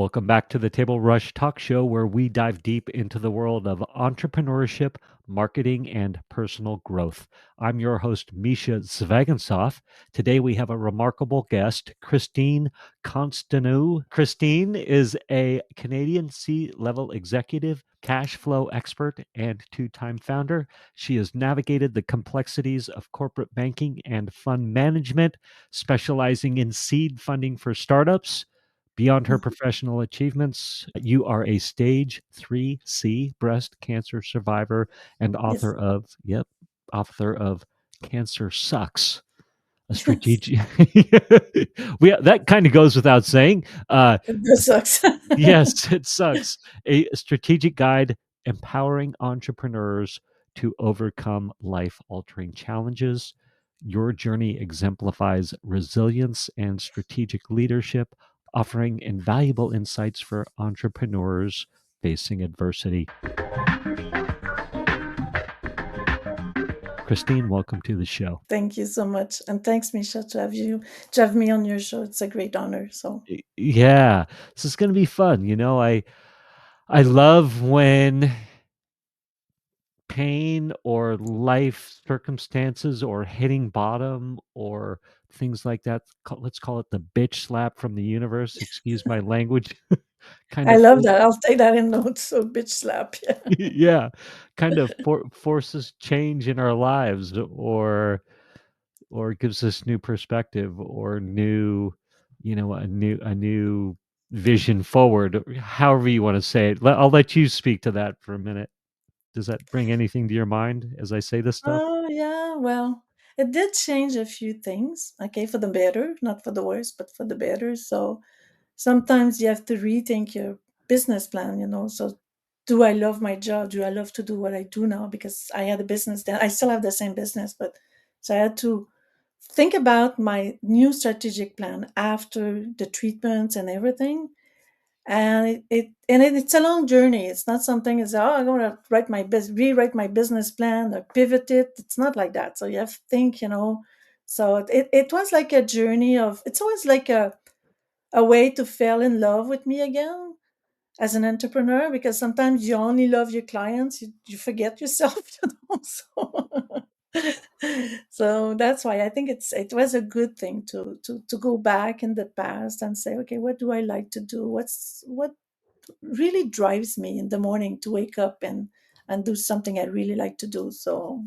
Welcome back to the Table Rush Talk Show, where we dive deep into the world of entrepreneurship, marketing, and personal growth. I'm your host, Misha Zvagintsev. Today we have a remarkable guest, Christine Constantineau. Christine is a Canadian C-level executive, cash flow expert, and two-time founder. She has navigated the complexities of corporate banking and fund management, specializing in seed funding for startups. Beyond her Mhm. professional achievements, you are a stage 3C breast cancer survivor and Yes. author of Cancer Sucks, a Yes. strategic. That kind of goes without saying. It sucks. Yes, it sucks. A strategic guide empowering entrepreneurs to overcome life altering challenges. Your journey exemplifies resilience and strategic leadership, offering invaluable insights for entrepreneurs facing adversity. Christine, welcome to the show. Thank you so much. And thanks, Misha, to have me on your show. It's a great honor. So Yeah, this is going to be fun. I love when pain or life circumstances or hitting bottom or things like that. Let's call it the bitch slap from the universe. Excuse my language. kind I of, love for, that. I'll take that in notes. So bitch slap. Yeah. yeah, forces change in our lives, or gives us new perspective or new, a new vision forward. However you want to say it. I'll let you speak to that for a minute. Does that bring anything to your mind as I say this stuff? Oh, yeah. Well, it did change a few things. Okay, for the better, not for the worse, but for the better. So sometimes you have to rethink your business plan. So do I love my job? Do I love to do what I do now? Because I had a business then. I still have the same business, but so I had to think about my new strategic plan after the treatments and everything. And it's a long journey. It's not something is, oh, I'm going to rewrite my business plan or pivot it. It's not like that. So you have to think. So it was like a journey of, it's always like a way to fall in love with me again as an entrepreneur, because sometimes you only love your clients, you forget yourself. So that's why I think it was a good thing to go back in the past and say, okay, what do I like to do? What really drives me in the morning to wake up and do something I really like to do. So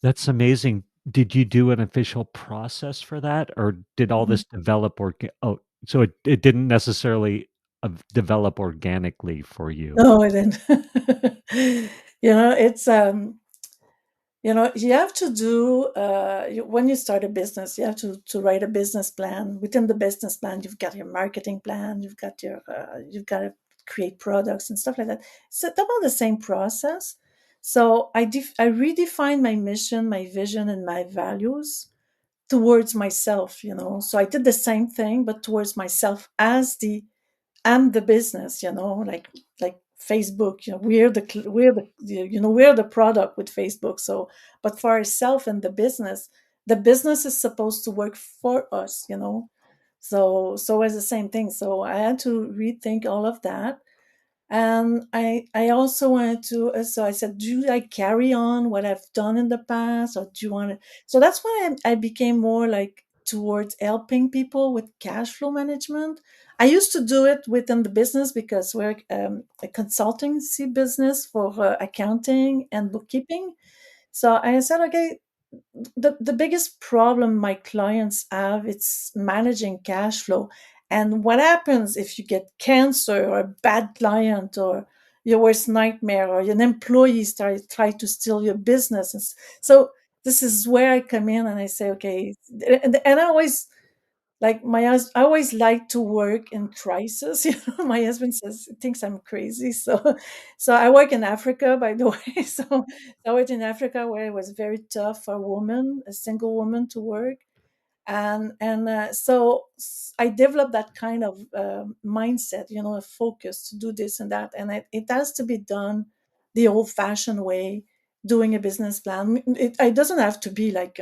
That's amazing. Did you do an official process for that, or did all mhm. this develop so it didn't necessarily develop organically for you? No, I didn't. It's you have to do when you start a business, you have to write a business plan. Within the business plan, you've got your marketing plan, you've got to create products and stuff like that. It's about the same process. So I redefine my mission, my vision, and my values towards myself. So I did the same thing, but towards myself as the and the business. Like Facebook, we're the product with Facebook. So, but for ourselves and the business is supposed to work for us. So it's the same thing. So I had to rethink all of that. And I also wanted to, so I said, do I carry on what I've done in the past, or do you want to? So that's why I became more like towards helping people with cash flow management. I used to do it within the business because we're a consultancy business for accounting and bookkeeping. So I said, okay, the biggest problem my clients have, it's managing cash flow. And what happens if you get cancer or a bad client or your worst nightmare or an employee try to steal your business. So this is where I come in and I say, okay, and I always I always like to work in crisis. My husband thinks I'm crazy. So I work in Africa, by the way. So I worked in Africa where it was very tough for a woman, a single woman, to work. And I developed that kind of mindset, a focus to do this and that, and it has to be done the old-fashioned way, doing a business plan. It doesn't have to be like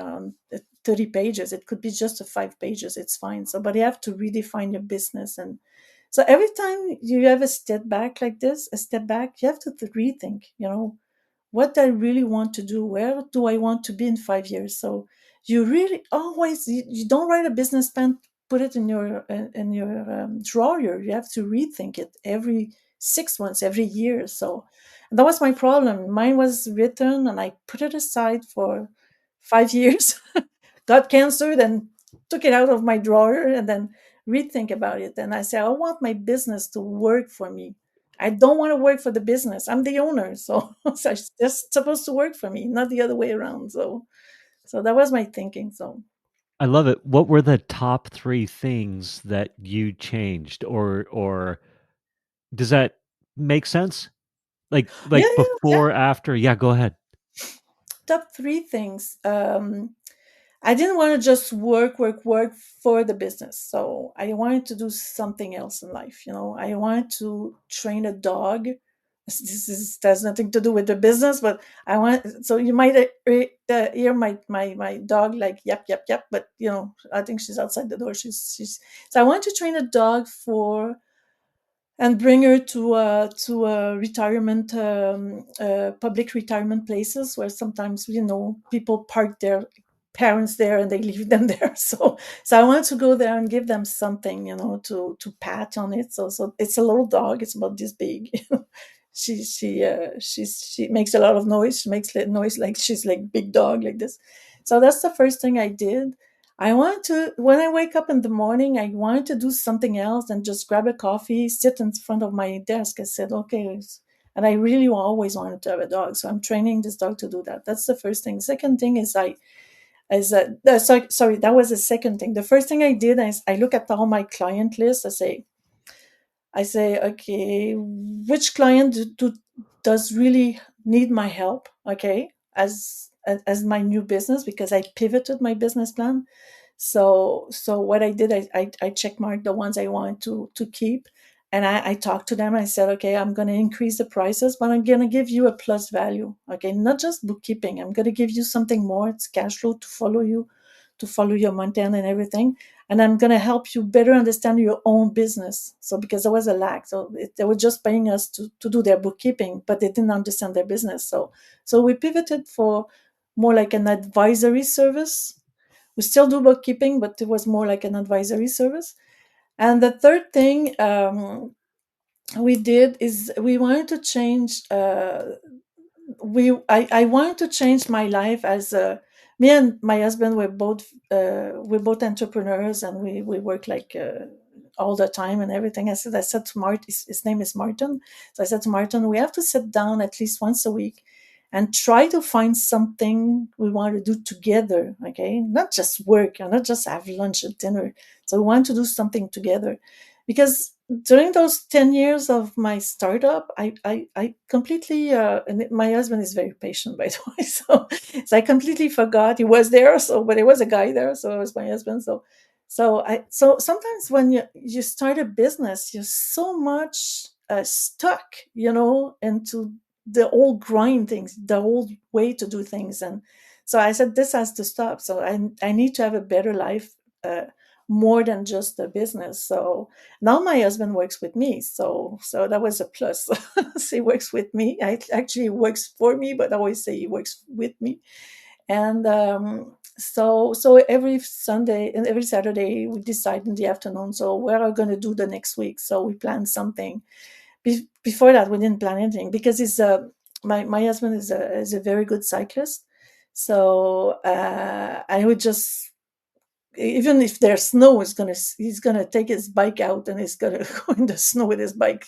30 pages. It could be just 5 pages. It's fine. So, but you have to redefine your business, and So every time you have a step back like this, a step back, you have to rethink, what I really want to do. Where do I want to be in 5 years? So you really always, you don't write a business plan, put it in your drawer. You have to rethink it every 6 months, every year. So that was my problem. Mine was written and I put it aside for 5 years, got cancer, then took it out of my drawer and then rethink about it. And I said, I want my business to work for me. I don't want to work for the business. I'm the owner, so, so it's just supposed to work for me, not the other way around. So that was my thinking. So I love it. What were the top 3 things that you changed, or does that make sense? yeah, Like yeah, yeah. before, after? Yeah, go ahead. Top three things. I didn't want to just work for the business. So I wanted to do something else in life. I wanted to train a dog. This has nothing to do with the business, but I want. So you might hear my dog like yap yap yap, but I think she's outside the door. She's. So I want to train a dog for and bring her to retirement public retirement places where sometimes people park their parents there and they leave them there. So I want to go there and give them something to pat on it. So it's a little dog. It's about this big. She makes a lot of noise. She makes noise like she's like big dog like this. So that's the first thing I did. I wanted to, when I wake up in the morning, I wanted to do something else and just grab a coffee, sit in front of my desk. I said, okay. And I really always wanted to have a dog. So I'm training this dog to do that. That's the first thing. Second thing sorry, that was the second thing. The first thing I did is I look at all my client list. I say, okay, which client does really need my help? Okay. As my new business, because I pivoted my business plan. So what I did, I check marked the ones I wanted to keep, and I talked to them. I said, okay, I'm going to increase the prices, but I'm going to give you a plus value. Okay, not just bookkeeping. I'm going to give you something more. It's cash flow to follow your month end and everything. And I'm going to help you better understand your own business. So because there was a lack, so they were just paying us to do their bookkeeping, but they didn't understand their business. So we pivoted for more like an advisory service. We still do bookkeeping, but it was more like an advisory service. And the third thing we did is we wanted to change. I wanted to change my life as me and my husband we're both entrepreneurs, and we work like all the time and everything. I said to Martin, his name is Martin. So I said to Martin, we have to sit down at least once a week and try to find something we want to do together. Okay, not just work and not just have lunch and dinner. So we want to do something together, because during those 10 years of my startup, I completely, and my husband is very patient, by the way. So I completely forgot he was there. But there was a guy there. So it was my husband. So sometimes when you start a business, you're so much stuck, into the old grind things, the old way to do things. And so I said, this has to stop. So I need to have a better life, more than just a business. So now my husband works with me, so that was a plus. So he works with me. Actually, he works for me, but I always say he works with me. And so every Sunday and every Saturday we decide in the afternoon, so what are we going to do the next week. So we plan something. Before that we didn't plan anything, because my husband is a very good cyclist. So I would just, even if there's snow, he's gonna take his bike out and he's gonna go in the snow with his bike.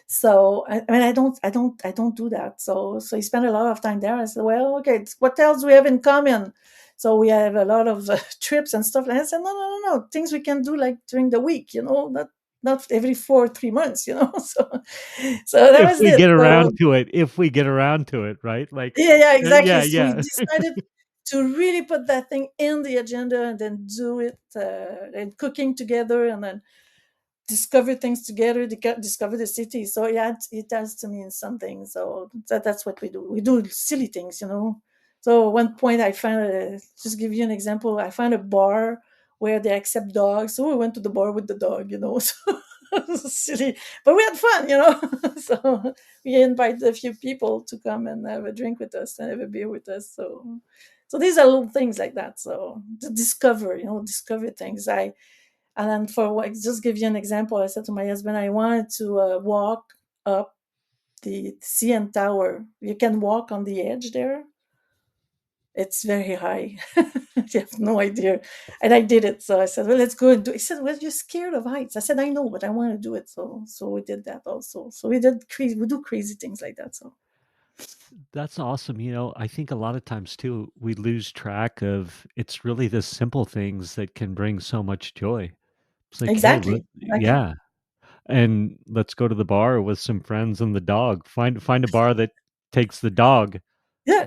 So I mean, I don't do that. So he spent a lot of time there. I said, well, okay, what else do we have in common? So we have a lot of trips and stuff. And I said, no, no, no, no, things we can do like during the week, not every 4 or 3 months. So that If was we it. get So around to it, if we get around to it, right? Like, yeah, yeah, exactly. yeah, So we yeah. decided to really put that thing in the agenda and then do it, and cooking together, and then discover things together, discover the city. So yeah, it has to mean something. So that's what we do. We do silly things. So at one point I found just give you an example. I found a bar where they accept dogs. So we went to the bar with the dog. So Silly, but we had fun. So we invited a few people to come and have a drink with us and have a beer with us. So these are little things like that. So to discover things. And then just give you an example, I said to my husband, I wanted to walk up the CN Tower. You can walk on the edge there. It's very high. You have no idea. And I did it. So I said, well, let's go and do it. He said, well, you're scared of heights. I said, I know, but I want to do it. So we did that also. So we do crazy things like that. So That's awesome. I think a lot of times too, we lose track of it's really the simple things that can bring so much joy. It's like, hey, exactly. Exactly. yeah, and let's go to the bar with some friends and the dog. Find a bar that takes the dog. Yeah.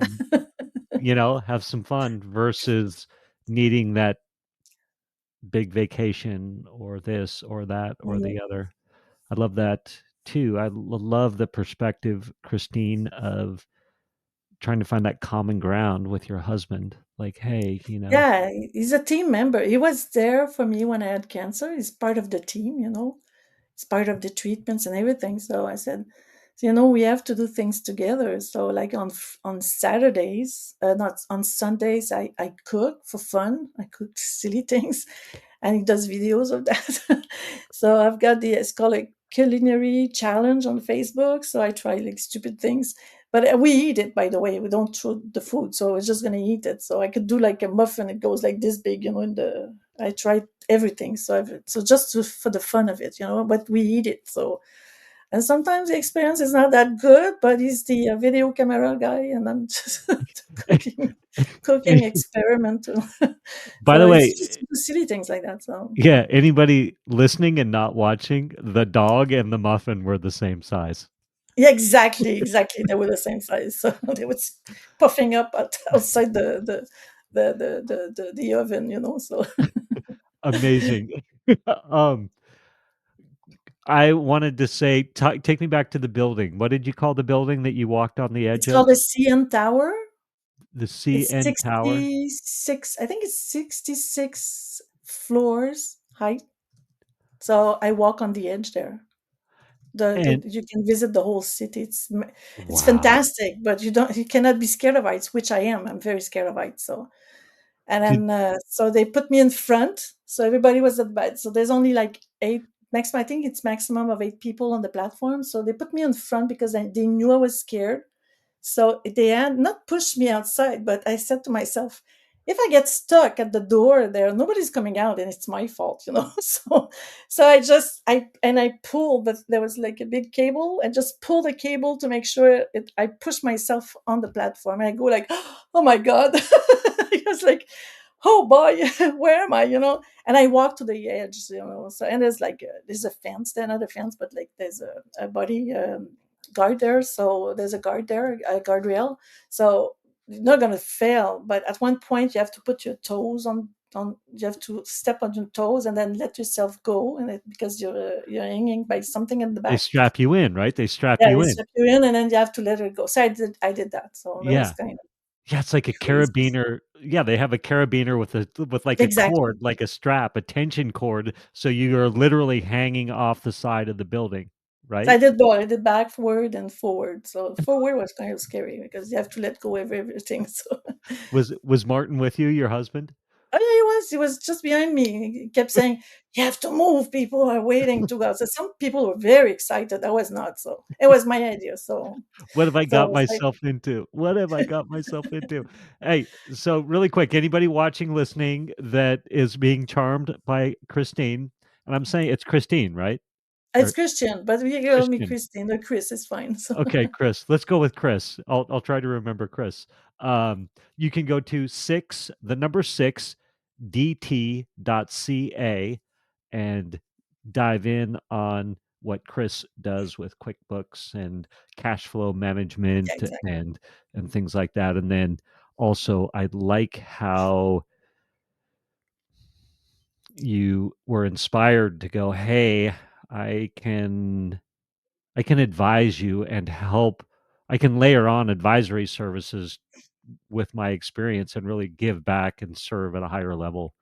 Have some fun versus needing that big vacation or this or that or Yeah. the other. I love that too. Love the perspective, Christine, of trying to find that common ground with your husband. Like, hey, Yeah, he's a team member. He was there for me when I had cancer. He's part of the team. It's part of the treatments and everything. So I said, we have to do things together. So like on Saturdays, not on Sundays, I cook for fun. I cook silly things, and he does videos of that. So I've got it's called a culinary challenge on Facebook. So I try like stupid things, but we eat it, by the way. We don't throw the food, so we're just gonna eat it. So I could do like a muffin. It goes like this big, in the. I tried everything. So just for the fun of it. But we eat it. And sometimes the experience is not that good, but he's the video camera guy, and I'm just cooking experimental. By So the it's way, just silly things like that. So yeah, anybody listening and not watching, the dog and the muffin were the same size. yeah, exactly. They were the same size, so they was puffing up outside the oven. So Amazing. um, I wanted to say, take me back to the building. What did you call the building that you walked on the it's edge called of? the CN Tower. The It's CN Tower. 66. I think it's 66 floors height. So I walk on the edge there. And You can visit the whole city. It's wow. fantastic, but you cannot be scared of heights, which I am. I'm very scared of heights. So and Did then so they put me in front. So everybody was at the back. So there's only like eight maximum. I think it's maximum of 8 people on the platform. So they put me in front because they knew I was scared. So they had not pushed me outside, but I said to myself, if I get stuck at the door there, nobody's coming out and it's my fault. So I pulled, but there was like a big cable. I just pulled the cable to make sure I push myself on the platform. And I go like, oh my God. I was like, oh boy, where am I? And I walk to the edge. So, and there's a fence there, not a fence, but like there's a body guard there. So there's a guard there, a guardrail. So you're not gonna fail. But at one point, you have to put your toes on. You have to step on your toes and then let yourself go, because you're hanging by something in the they back. strap you in, right? They strap Yeah, you they in. strap you in, and then you have to let it go. So I did that. So that was Yeah. kind of Yeah, it's like a crazy. carabiner. Yeah, they have a carabiner with like a Exactly. cord, like a strap, a tension cord, so you are literally hanging off the side of the building, So I right? did both. I did backward and forward. So forward was kind of scary because you have to let go of everything. So Was Martin with you, your husband? oh yeah, he was just behind me. He kept saying, "You have to move. People are waiting to go." So some people were very excited. I was not. So it was my idea. So What have I got so I, myself into? What have I got myself into? Hey, so really quick, anybody watching, listening that is being charmed by Christine, and I'm saying it's Christine, right? it's Or Christian, but we call me Christian. Christine or Chris is fine. So Okay, Chris. Let's go with Chris. I'll try to remember Chris. You can go to the number six, dt.ca and dive in on what Chris does with QuickBooks and cash flow yeah, management exactly, and things like that. And then also I like how you were inspired to go, hey, I can I can advise you and help. I can layer on advisory services with my experience and really give back and serve at a higher level.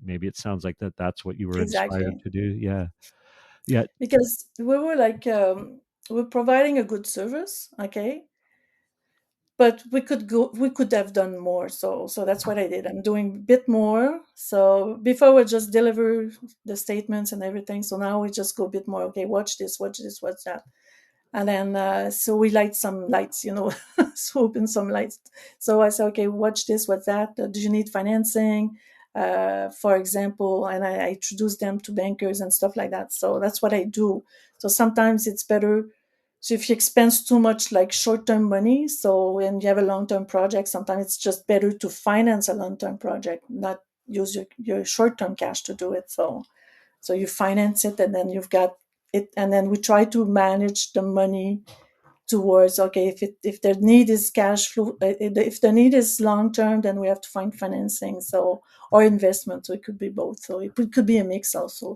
Maybe it sounds like that's what you were inspired exactly. to do. Yeah. Yeah. because we were like we're providing a good service, okay, but we could have done more. So that's what I did. I'm doing a bit more. So before we just deliver the statements and everything, so now we just go a bit more. Okay, watch this, watch that. And then so we light some lights, so open some lights. So I said, okay, watch this, what's that? Do you need financing, for example? And I introduce them to bankers and stuff like that. So that's what I do. So sometimes it's better. So if you expense too much like short-term money, so when you have a long-term project, sometimes it's just better to finance a long-term project, not use your short-term cash to do it. So you finance it, and then you've got it, and then we try to manage the money towards, okay, if the need is cash flow, if the need is long term, then we have to find financing, so, or investment. So it could be both. So it could be a mix also.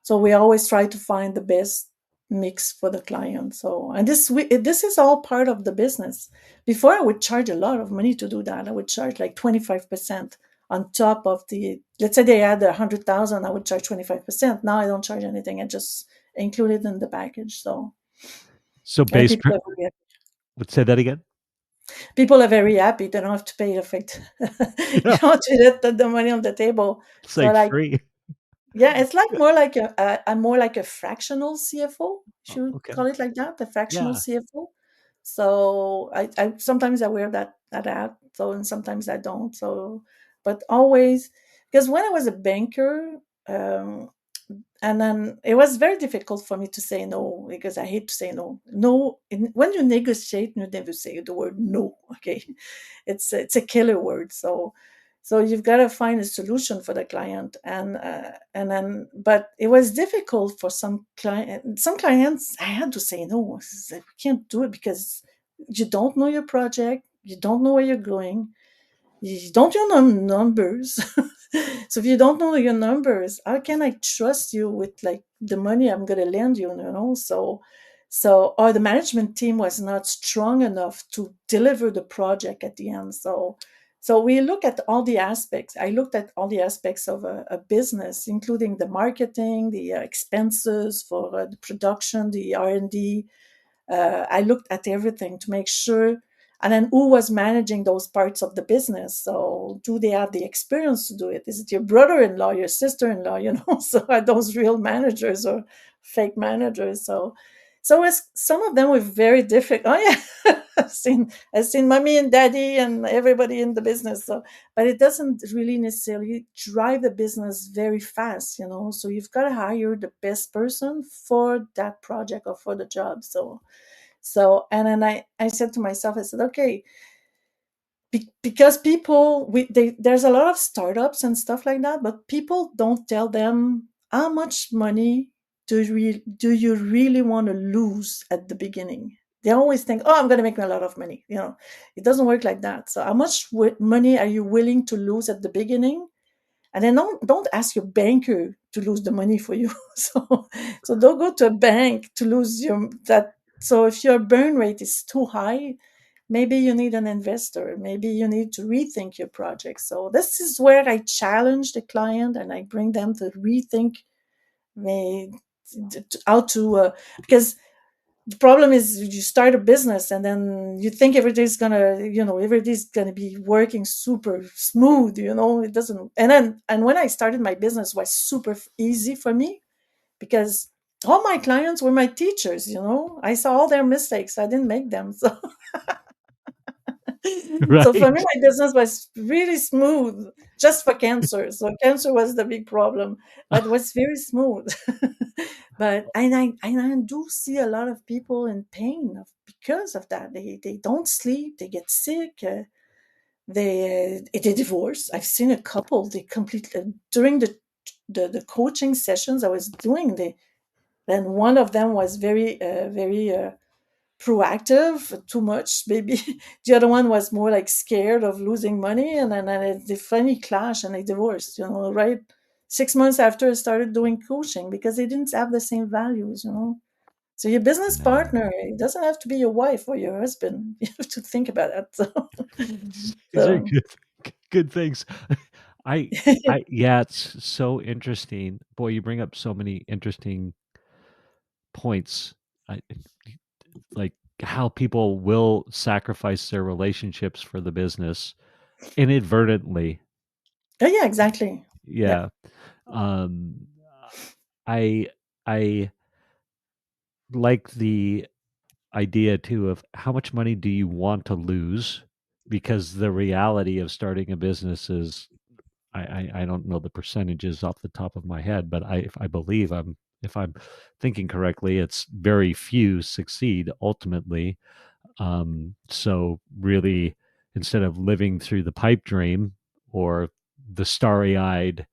So we always try to find the best mix for the client. So, and this is all part of the business. Before, I would charge a lot of money to do that. I would charge like 25% on top of the, let's say they had 100,000, I would charge 25%. Now I don't charge anything. I just include it in the package. So, So and base. Let's say that again. people are very happy. They don't have to pay effect. You Yeah. don't let the money on the table. It's So like like, free. yeah, it's like more like a more like a fractional CFO. Oh, Should okay. call it like that, the fractional Yeah. CFO. So I sometimes I wear that hat, so, and sometimes I don't. So, but always, because when I was a banker, um, and then it was very difficult for me to say no, because I hate to say no. No, when you negotiate, you never say the word no. Okay, it's a killer word. So you've got to find a solution for the client, and then, but it was difficult for some client. Some clients I had to say no. I said, we can't do it because you don't know your project, you don't know where you're going, you don't know numbers. So if you don't know your numbers, how can I trust you with like the money I'm going to lend you? So or the management team was not strong enough to deliver the project at the end. So we look at all the aspects. I looked at all the aspects of a business, including the marketing, the expenses for the production, the R&D. I looked at everything to make sure, and then who was managing those parts of the business. So, do they have the experience to do it? Is it your brother-in-law, your sister-in-law? So are those real managers or fake managers? So as some of them were very difficult. Oh yeah, I've seen mommy and daddy and everybody in the business. So, but it doesn't really necessarily drive the business very fast. So you've got to hire the best person for that project or for the job. And then I said to myself, I said, okay, because people, there's a lot of startups and stuff like that, but people don't tell them how much money do you really want to lose at the beginning. They always think, oh, I'm going to make a lot of money. It doesn't work like that. So how much money are you willing to lose at the beginning? And then don't ask your banker to lose the money for you. So don't go to a bank to lose your that. So if your burn rate is too high, maybe you need an investor. Maybe you need to rethink your project. So this is where I challenge the client and I bring them to rethink me how to because the problem is you start a business and then you think everything's gonna be working super smooth. It doesn't. And when I started my business, it was super easy for me because all my clients were my teachers. I saw all their mistakes, I didn't make them. So for me, Right. my business was really smooth, just for cancer. So cancer was the big problem, but it was very smooth. But and I do see a lot of people in pain because of that. They don't sleep, they get sick, they divorce. I've seen a couple. They completely during the coaching sessions I was doing. Then one of them was very proactive, too much maybe. The other one was more like scared of losing money, and then they finally clash and they divorced. Right 6 months after I started doing coaching, because they didn't have the same values. So your business partner, it doesn't have to be your wife or your husband. You have to think about that. So, These are so good things. I yeah, it's so interesting. Boy, you bring up so many interesting points. I, like how people will sacrifice their relationships for the business inadvertently. Oh, yeah, exactly. Yeah. Yeah. Um, I I like the idea too of how much money do you want to lose, because the reality of starting a business is I don't know the percentages off the top of my head, but I believe I'm if I'm thinking correctly, it's very few succeed ultimately. So really, instead of living through the pipe dream or the starry-eyed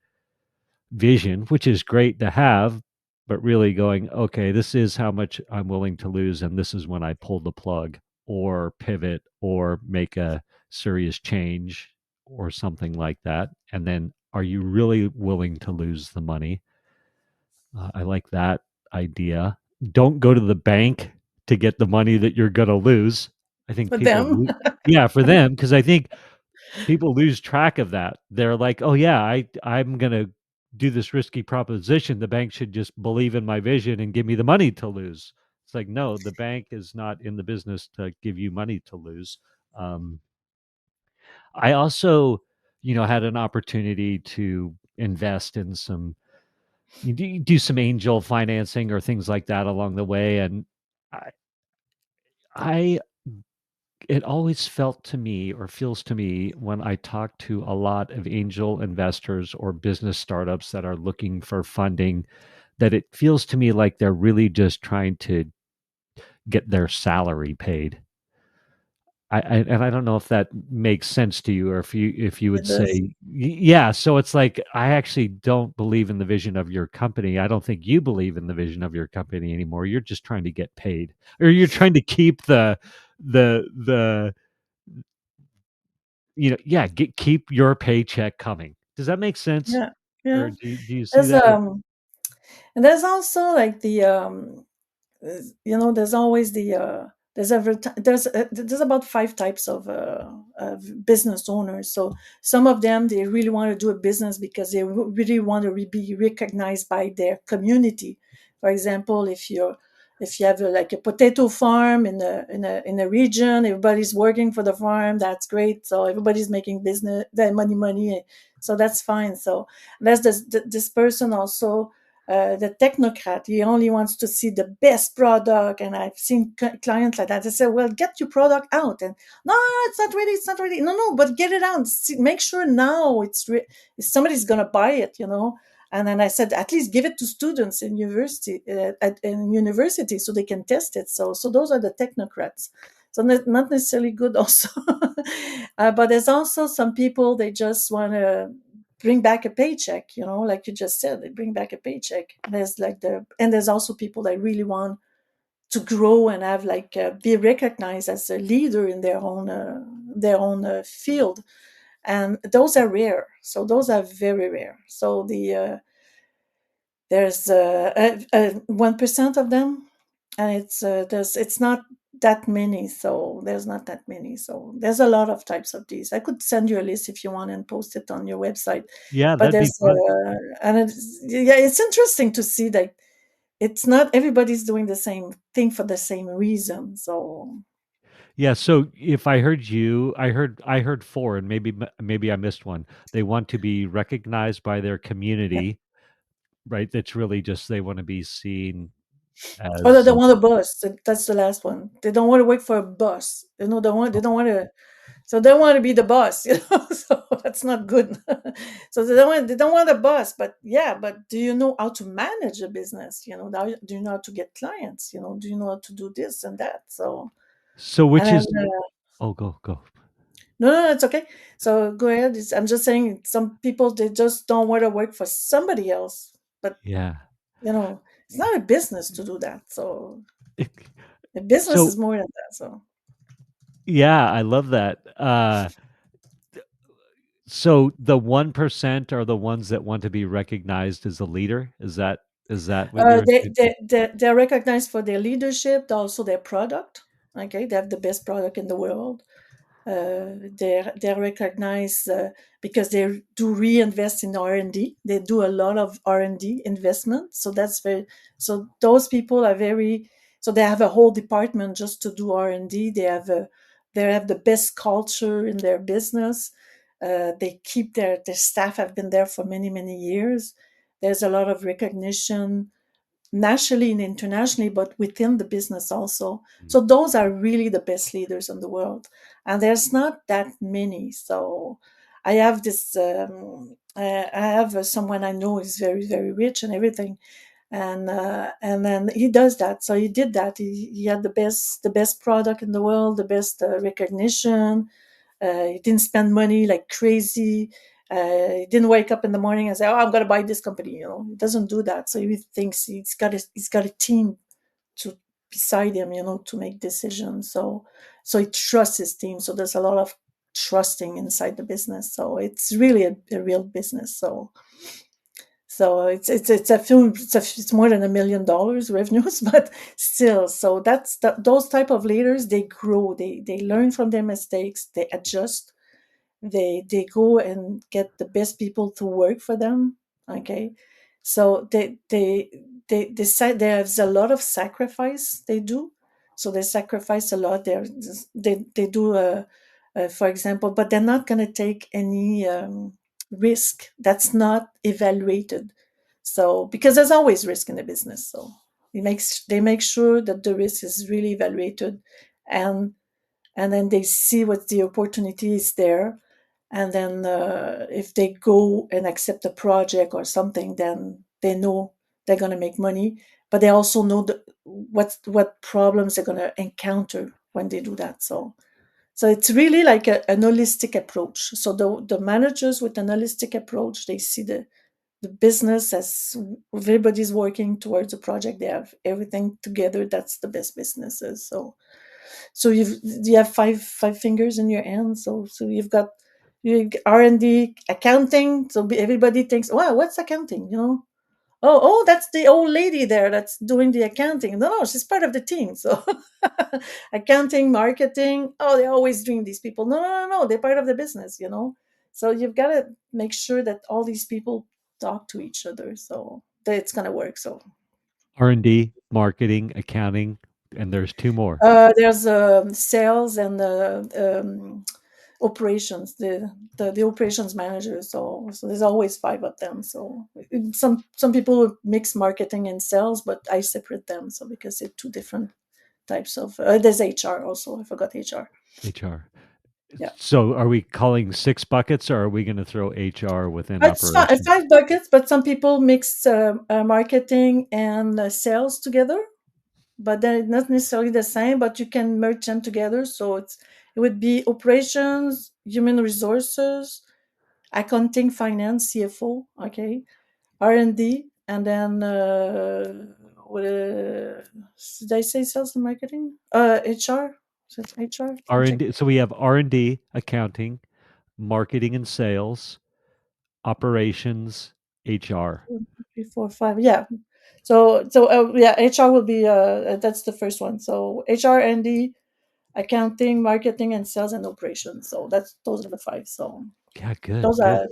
vision, which is great to have, but really going, okay, this is how much I'm willing to lose, and this is when I pull the plug or pivot or make a serious change or something like that. And then, are you really willing to lose the money? I like that idea. Don't go to the bank to get the money that you're going to lose. I think For them. yeah, for them, because I think people lose track of that. They're like, "Oh yeah, I'm going to do this risky proposition. The bank should just believe in my vision and give me the money to lose." It's like, no, the bank is not in the business to give you money to lose. Um, I also, had an opportunity to invest in some you do some angel financing or things like that along the way, and I I it always felt to me or feels to me when I talk to a lot of angel investors or business startups that are looking for funding, that it feels to me like they're really just trying to get their salary paid. And I don't know if that makes sense to you, or if you would It does. say yeah. So it's like, I actually don't believe in the vision of your company. I don't think you believe in the vision of your company anymore. You're just trying to get paid, or you're trying to keep the yeah, keep your paycheck coming. Does that make sense? Yeah. Yeah. Or do you see There's that? and there's also like there's always there's about five types of business owners. So some of them, they really want to do a business because they really want to be recognized by their community. For example, if you have like a potato farm in a region, everybody's working for the farm, that's great, so everybody's making business their money, so that's fine. So there's this person also, the technocrat. He only wants to see the best product, and I've seen clients like that. They say, "Well, get your product out," and no, it's not ready. It's not ready. No, no, but get it out. Make sure now somebody's gonna buy it. And then I said, at least give it to students in university so they can test it. So those are the technocrats. So not necessarily good also. But there's also some people, they just want to bring back a paycheck, like you just said, they bring back a paycheck. And there's also people that really want to grow and have like be recognized as a leader in their own field, and those are rare. So those are very rare. So there's 1% of them, and it's not that many. So there's not that many. So there's a lot of types of these. I could send you a list if you want and post it on your website. Yeah, But that'd be fun. it's interesting to see that it's not everybody's doing the same thing for the same reason. So Yeah, so if I heard you, I heard four, and maybe I missed one. They want to be recognized by their yeah. community, right? That's really just they want to be seen Oh, they as don't want a boss. That's the last one. They don't want to work for a boss. They don't want to. So they want to be the boss. So that's not good. So they don't want a boss. But yeah, but do you know how to manage a business? Do you know how to get clients? Do you know how to do this and that? So so and which then, is oh, go. no, no, no, it's okay. So go ahead. I'm just saying, some people, they just don't want to work for somebody else. But Yeah. it's not a business to do that. So It- a business So is more than that. So yeah, I love that. So the 1% are the ones that want to be recognized as a leader. Is that what you're they're recognized for their leadership, also their product. Okay, they have the best product in the world. They're recognized because they do reinvest in R&D. They do a lot of R&D investment. So that's very, so those people are very, so they have a whole department just to do R&D. They have the best culture in their business. They keep their staff have been there for many, many years. There's a lot of recognition nationally and internationally, but within the business also. So those are really the best leaders in the world, and there's not that many. So I have this. I have someone I know is very, very rich and everything, and then he does that. So he did that. He had the best product in the world, the best recognition. He didn't spend money like crazy. He didn't wake up in the morning and say, "Oh, I'm going to buy this company." He doesn't do that. So he thinks he's got a team to beside him, to make decisions. So he trusts his team. So there's a lot of trusting inside the business. So it's really a real business. So it's a film. It's more than $1 million revenues, but still. So those type of leaders. They grow. They learn from their mistakes. They adjust. They go and get the best people to work for them. Okay, so there's a lot of sacrifice they do. So they sacrifice a lot. They do for example, but they're not going to take any risk that's not evaluated. So because there's always risk in the business, so they make sure that the risk is really evaluated, and then they see what the opportunity is there, and then if they go and accept a project or something, then they know they're going to make money, but they also know what problems they're going to encounter when they do that. So it's really like an holistic approach. So the managers with an holistic approach, they see the business as everybody's working towards a project. They have everything together. That's the best businesses. So you have five fingers in your hand. So you've got R&D, accounting. So everybody thinks, wow, what's accounting? Oh, that's the old lady there that's doing the accounting. No, she's part of the team. So accounting, marketing. Oh, they're always doing these people. No, they're part of the business. So you've got to make sure that all these people talk to each other, so that it's gonna work. So R&D, marketing, accounting, and there's two more. there's sales and operations, the operations manager. So there's always five of them. So some people would mix marketing and sales, but I separate them, so because they're two different types of there's HR also. I forgot HR. HR. Yeah. So are we calling six buckets, or are we going to throw HR within It's operations? five buckets, but some people mix marketing and sales together, but they're not necessarily the same, but you can merge them together. So it would be operations, human resources, accounting, finance, CFO, okay, R&D, and then what, did I say sales and marketing? HR. Is it HR? Let me check. R&D. So we have R&D, accounting, marketing and sales, operations, HR. 1, 2, 3, 4, 5. Yeah. Yeah, HR will be that's the first one. So HR, R&D, accounting, marketing, and sales and operations. So those are the five. So Yeah, good, those good. are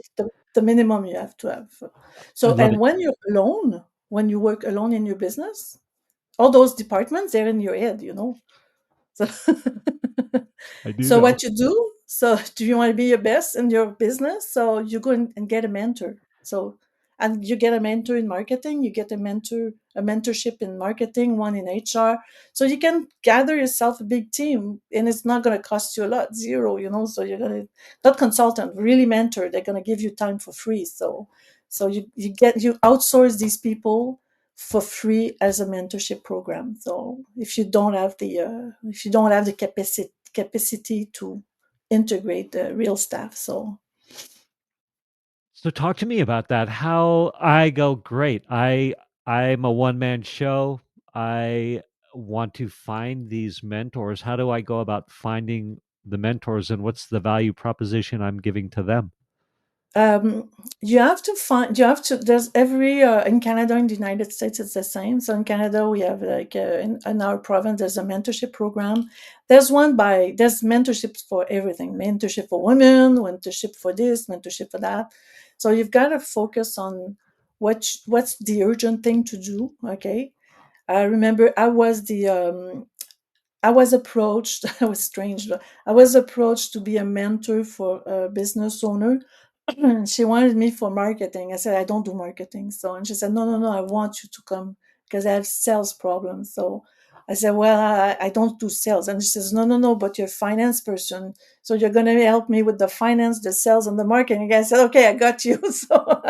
the minimum you have to have. I So, love and it. when you're alone, when you work alone in your business, all those departments, they're in your head. So, I do so know. what you do? So, do you want to be your best in your business? So you go and get a mentor. So, and you get a mentor in marketing. You get a mentorship in marketing, one in HR. So you can gather yourself a big team, and it's not going to cost you a lot, zero. So you're gonna not consultant, really mentor. They're going to give you time for free. So you outsource these people for free as a mentorship program. So if you don't have the capacity to integrate the real staff, so So talk to me about that. How I go, great. I'm a one-man show. I want to find these mentors. How do I go about finding the mentors, and what's the value proposition I'm giving to them? um, you have to there's every in Canada and the United States it's the same. So in Canada we have like in our province there's a mentorship program. There's mentorships for everything: mentorship for women, mentorship for this, mentorship for that. So you've got to focus on what's the urgent thing to do. Okay, I remember I was approached. It was strange, but I was approached to be a mentor for a business owner. And she wanted me for marketing. I said, I don't do marketing. So, and she said, no, no, no, I want you to come because I have sales problems. So I said, well, I don't do sales. And she says, no, no, no, but you're a finance person. So you're going to help me with the finance, the sales, and the marketing. I said, okay, I got you. So,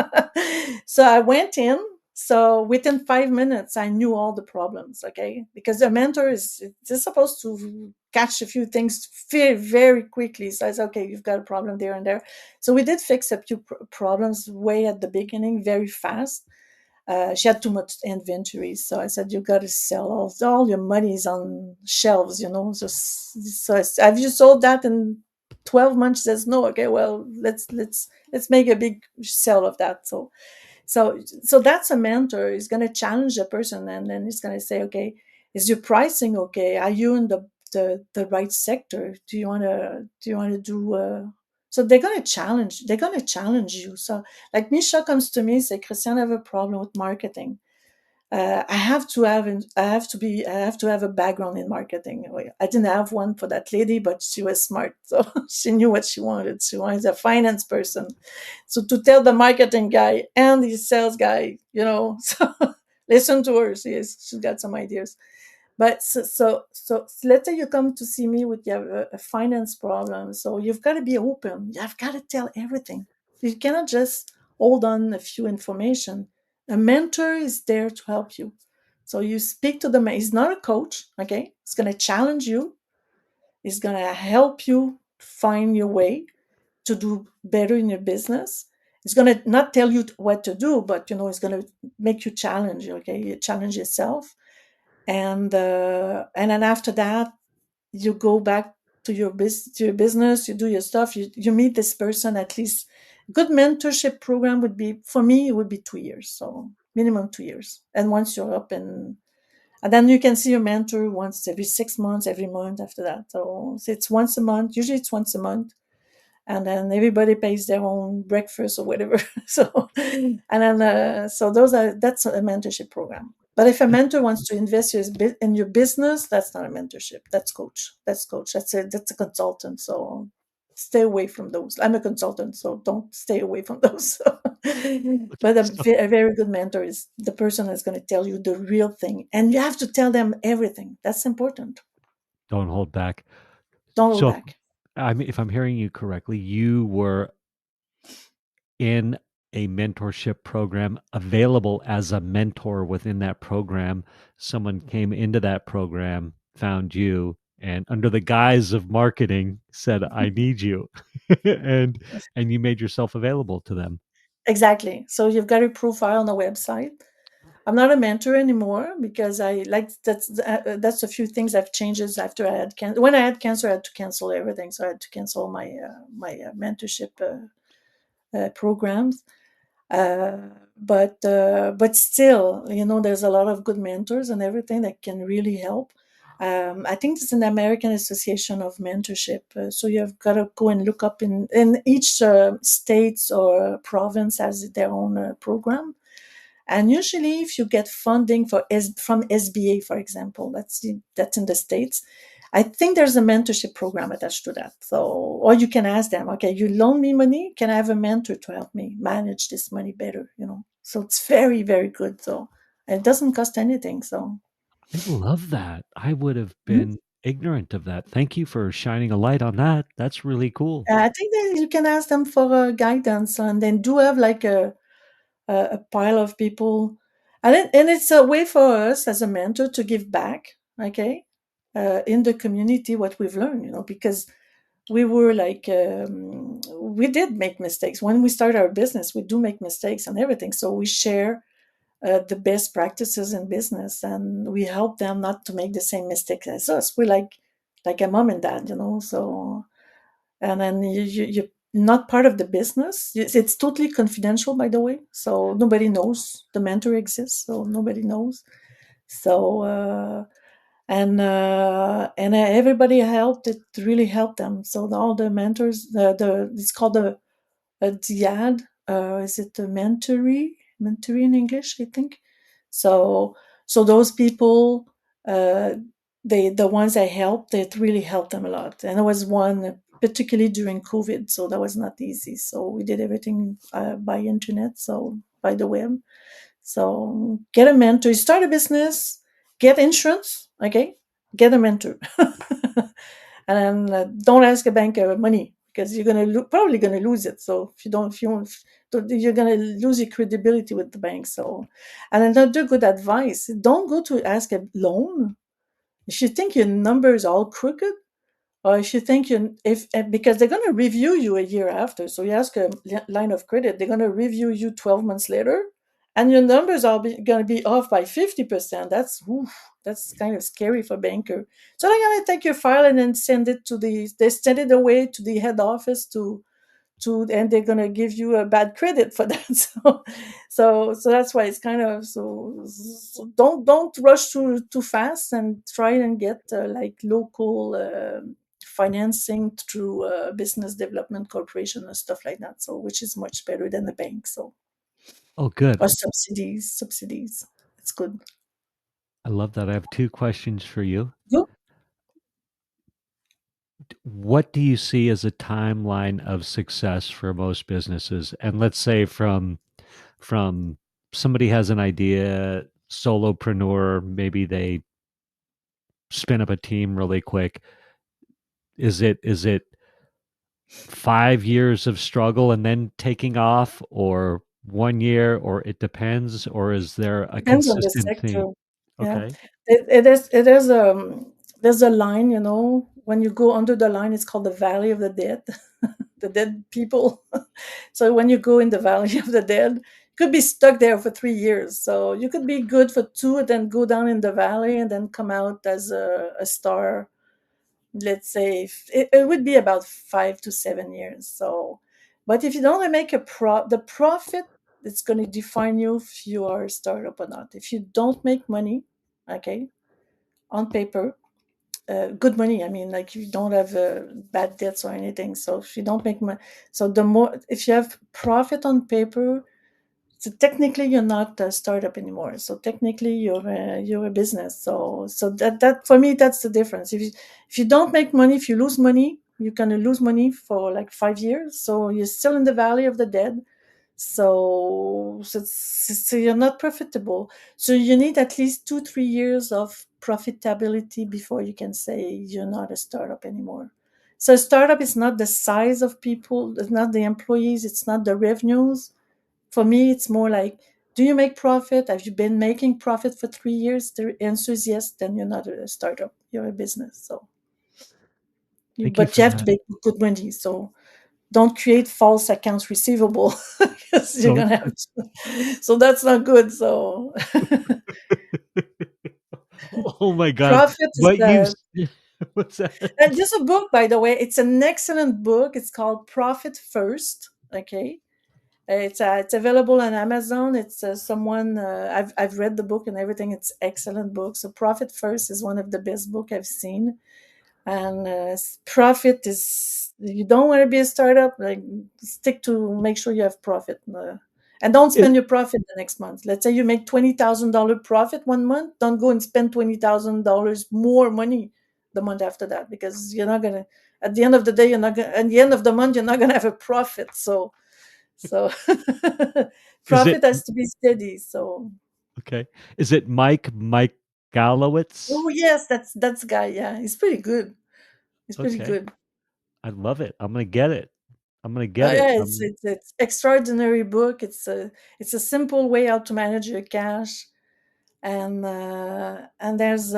so I went in. So within 5 minutes, I knew all the problems. Okay, because a mentor is just supposed to catch a few things very, very quickly. So I said, okay, you've got a problem there and there. So we did fix a few problems way at the beginning, very fast. She had too much inventory, so I said, "You got to sell all your money's on shelves, you know." So have you sold that in 12 months? She says, "No." Okay, well, let's make a big sell of that. So that's a mentor. He's going to challenge a person, and then he's going to say, okay, is your pricing okay? Are you in the right sector? Do you want to do so they're going to challenge you. So like Misha comes to me and say, Christian, I have a problem with marketing. I have to have a background in marketing. Well, I didn't have one for that lady, but she was smart, so she knew what she wanted. She wanted a finance person, so to tell the marketing guy and the sales guy, so listen to her. She's got some ideas. But so let's say you come to see me with a finance problem. So you've got to be open. You've got to tell everything. You cannot just hold on a few information. A mentor is there to help you. So you speak to them. He's not a coach, okay? He's going to challenge you. He's going to help you find your way to do better in your business. He's going to not tell you what to do, but he's going to make you challenge. Okay, you challenge yourself, and then after that you go back to your business. You do your stuff. You meet this person at least. Good mentorship program would be, for me, it would be 2 years, so minimum 2 years. And once you're up, and then you can see your mentor once every 6 months, every month after that. So it's once a month. Usually it's once a month, and then everybody pays their own breakfast or whatever. So, and then so that's a mentorship program. But if a mentor wants to invest in your business, that's not a mentorship. That's coach. That's a consultant. So stay away from those. I'm a consultant, so don't stay away from those. But a very good mentor is the person that's going to tell you the real thing, and you have to tell them everything. That's important. Don't hold back. Don't hold So back. if I'm hearing you correctly, you were in a mentorship program available as a mentor within that program. Someone came into that program, found you, and under the guise of marketing said, I need you. and and you made yourself available to them. Exactly. So you've got a profile on the website. I'm not a mentor anymore because I like that's a few things I've changes after I had cancer. When I had cancer, I had to cancel everything, so I had to cancel my mentorship programs. Uh, but still, there's a lot of good mentors and everything that can really help. I think it's an American Association of Mentorship. So you've got to go and look up in each states or province has their own program. And usually, if you get funding from SBA, for example, that's in the States, I think there's a mentorship program attached to that. So, or you can ask them, okay, you loan me money, can I have a mentor to help me manage this money better? So it's very, very good. So it doesn't cost anything. So I love that. I would have mhm. been ignorant of that. Thank you for shining a light on that. That's really cool. I think that you can ask them for guidance, and then do have like a pile of people, and it's a way for us as a mentor to give back, okay, in the community what we've learned, because we were like we did make mistakes when we start our business. We do make mistakes and everything, so we share the best practices in business, and we help them not to make the same mistakes as us. We're like a mom and dad, so and then not part of the business. It's totally confidential, by the way. So nobody knows the mentor exists. So nobody knows. So and everybody helped. It really helped them. So all the mentors, the it's called a diad. Is it a mentory in English? I think. So so those people, uh, the ones I helped, it really helped them a lot. And there was one particularly during COVID, so that was not easy. So we did everything by internet, so by the web. So get a mentor, start a business, get insurance, okay? Get a mentor. And don't ask a bank money because you're probably gonna lose it. So if you don't, you're gonna lose your credibility with the bank. So, and another good advice: don't go to ask a loan if you think your number is all crooked, or if you think you if because they're gonna review you a year after. So you ask a line of credit, they're gonna review you 12 months later, and your numbers are gonna be off by 50%. That's kind of scary for banker. So they're gonna take your file and then they send it away to the head office and they're gonna give you a bad credit for that. So that's why it's kind of so don't rush too fast and try and get like local financing through business development corporation and stuff like that. So which is much better than the bank. So Oh, good. or subsidies. It's good. I love that. I have two questions for you. Good. What do you see as a timeline of success for most businesses? And let's say from somebody has an idea, solopreneur, maybe they spin up a team really quick. Is it 5 years of struggle and then taking off, or 1 year, or it depends, or is there a Depends on the consistent theme? sector. Yeah, Okay. it is there's a line, when you go under the line, it's called the Valley of the Dead, the dead people. So when you go in the Valley of the Dead, you could be stuck there for 3 years. So you could be good for two, and then go down in the valley, and then come out as a star. Let's say it would be about 5 to 7 years. So, but if you don't make the profit, it's going to define you if you are a startup or not. If you don't make money, okay, on paper, good money. I mean, like you don't have bad debts or anything. So if you don't make money, so the more if you have profit on paper, so technically you're not a startup anymore. So technically you're a business. So that for me that's the difference. If you don't make money, if you lose money, you're gonna lose money for like 5 years. So you're still in the valley of the dead. So you're not profitable. So you need at least 2 3 years of profitability before you can say you're not a startup anymore. So a startup is not the size of people, it's not the employees, it's not the revenues. For me, it's more like, do you make profit? Have you been making profit for 3 years? The answer is yes, then you're not a startup, you're a business. So Thank you but for you have to that. make good money. So don't create false accounts receivable because you're Don't. gonna have to. So that's not good. So Oh my god. profit is What you what's that? and there's a book, by the way. It's an excellent book. It's called Profit First. Okay. It's available on Amazon. It's someone I've read the book and everything. It's excellent book. So Profit First is one of the best book I've seen. And profit is, you don't want to be a startup, like stick to make sure you have profit, and don't It, spend your profit the next month. Let's say you make $20,000 profit one month, don't go and spend $20,000 more money the month after that, because you're not gonna, at the end of the day, you're not gonna, at the end of the month, you're not gonna have a profit. So is it profit has to be steady. So okay? Is it Mike Galowitz? oh yes, that's the guy. Yeah, he's pretty good. He's pretty Okay. good. I love it. I'm gonna get it. I'm gonna Oh get it. yeah, it's extraordinary book. It's a simple way how to manage your cash, and there's